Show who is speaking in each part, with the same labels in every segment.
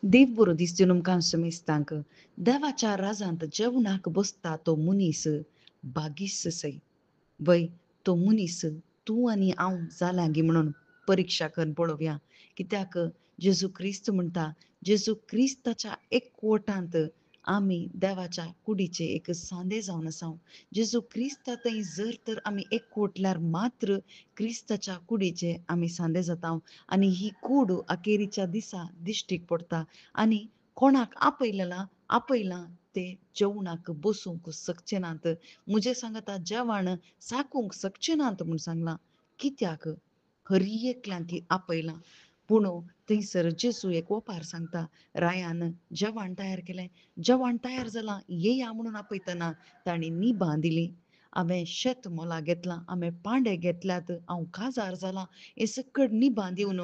Speaker 1: देव बरो दीस तुमकां समेस्तांक देवाच्या राजांत जेवणाक बसता तो मनीस बागीस सै वय तो मनीस तूं आनी हांव जालां गी म्हणून परिक्षा करून पळोवया. कित्याक जेजू क्रिस्त म्हणटा जेजू क्रिस्ताच्या एकवटांत आमी देवाच्या कुडीचे एक सांदे जावन आसा. जेजू क्रिस्ता थंय जर तर आमी एकवटल्यार मात्र क्रिस्ताच्या कुडीचे आमी सांदे जाता आनी ही कूड अखेरीच्या दिसा दिश्टीक पडटा आनी कोणाक आपयलां ते जेवणाक बसूंक शकचे नात. मुझे सांगता जेवण साकूंक शकचे नात म्हूण सांगलां. कित्याक हर एकल्यान ती आपयलां. पूण थंयसर जेजू एक ओपार सांगता रायान जेवण तयार केलें. जेवण तयार जालां येया म्हणून आपयतना तांणी निबां दिलीं. हांवें शेत मोला घेतलां, हांवें पांडे घेतल्यात, हांव काजार जालां हें सकट निबां दिवन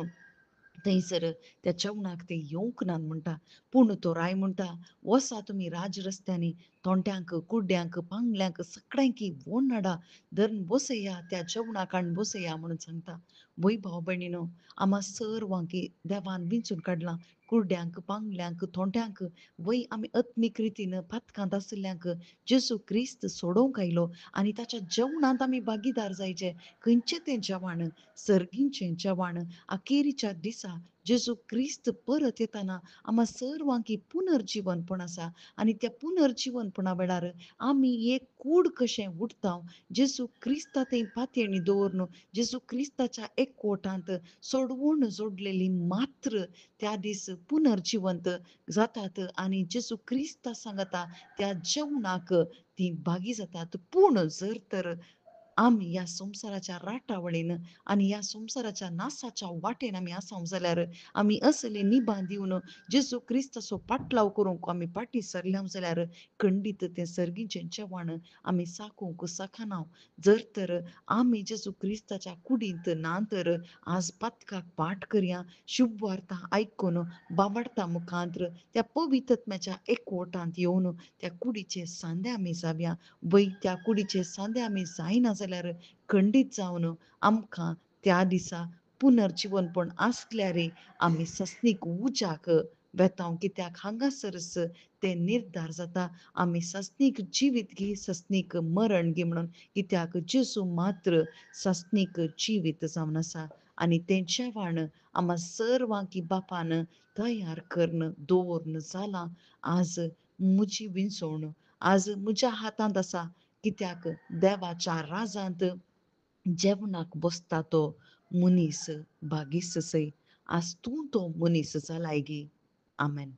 Speaker 1: थंयसर त्या जेवणाक ते येवंक ना म्हणटा. पूण तो राय म्हणटा वसा तुमी राज रस्त्यांनी तोंट्यांक कुड्ड्यांक पांगल्यांक सगळ्यांक वोण हाडा धरून बसया त्या जेवणाक आनी बसया म्हणून सांगता. वय भाव भयणीनो आम्हा सर्वांकी देवान विंचून काडलां. कुड्ड्यांक पांगल्यांक थोंट्यांक वय आमी अत्मीक रितीन पातकांत आशिल्ल्यांक जेजू क्रिस्त सोडोवंक आयलो आनी ताच्या जेवणांत आमी भागीदार जायचे. खंयचें तें जेवण सर्गींचें जेवण अखेरीच्या दिसा जेजू क्रिस्त परत येताना आम्हा सर्वांक पुनर्जीवनपण आसा आनी त्या पुनर्जीवनपणा वेळार आमी एक कूड कशें उठता जेजू क्रिस्ता थंय पातयेणी दवरून जेजू क्रिस्ताच्या एकवटांत सोडवून जोडलेली मात्र त्या दीस पुनर्जिवंत जातात आनी जेजू क्रिस्ता सांगता त्या जेवणाक ती भागी जातात. पूण जर तर आमी ह्या संवसाराच्या राटावळीन आनी ह्या संवसाराच्या नासाच्या वाटेन आमी आसां जाल्यार आमी असले निबां दिवन जेजू क्रिस्ताचो पाटलाव करूंक आमी फाटीं सरल्या जाल्यार खंडीत तें सर्गीचें जेवण आमी साकूंक शकना. जर तर आमी जेजू क्रिस्ताच्या कुडींत ना तर आज पातकाक पाठ करया. शुभ वार्ता आयकून बाबडता मुखांत्र त्या पवित्रत्म्याच्या एकवटांत येवन त्या कुडीचे सांदे आमी जावया. वय त्या कुडीचे सांदे आमी जायना जाल्यार खंडीत जावन आमकां त्या दिसा पुनर्जीवनपण आसल्यार आमी सस्नीक उज्याक वेता. कित्याक हांगासरच ते निर्धार जाता आमी सस्नीक जिवीत घे सस्नीक मरण घे म्हणून. कित्याक जेजू मात्र सस्नीक जिवीत जावन आसा आनी तें जेवण आम्हा सर्वांकी बापान तयार करून दवरून जालां. आज म्हजी विंचवण आज म्हज्या हातांत आसा. कित्याक देवाच्या राजांत जेवणाक बसता तो मनीस बागीस सै. आज तूं तो मनीस जालाय गे. आमेन.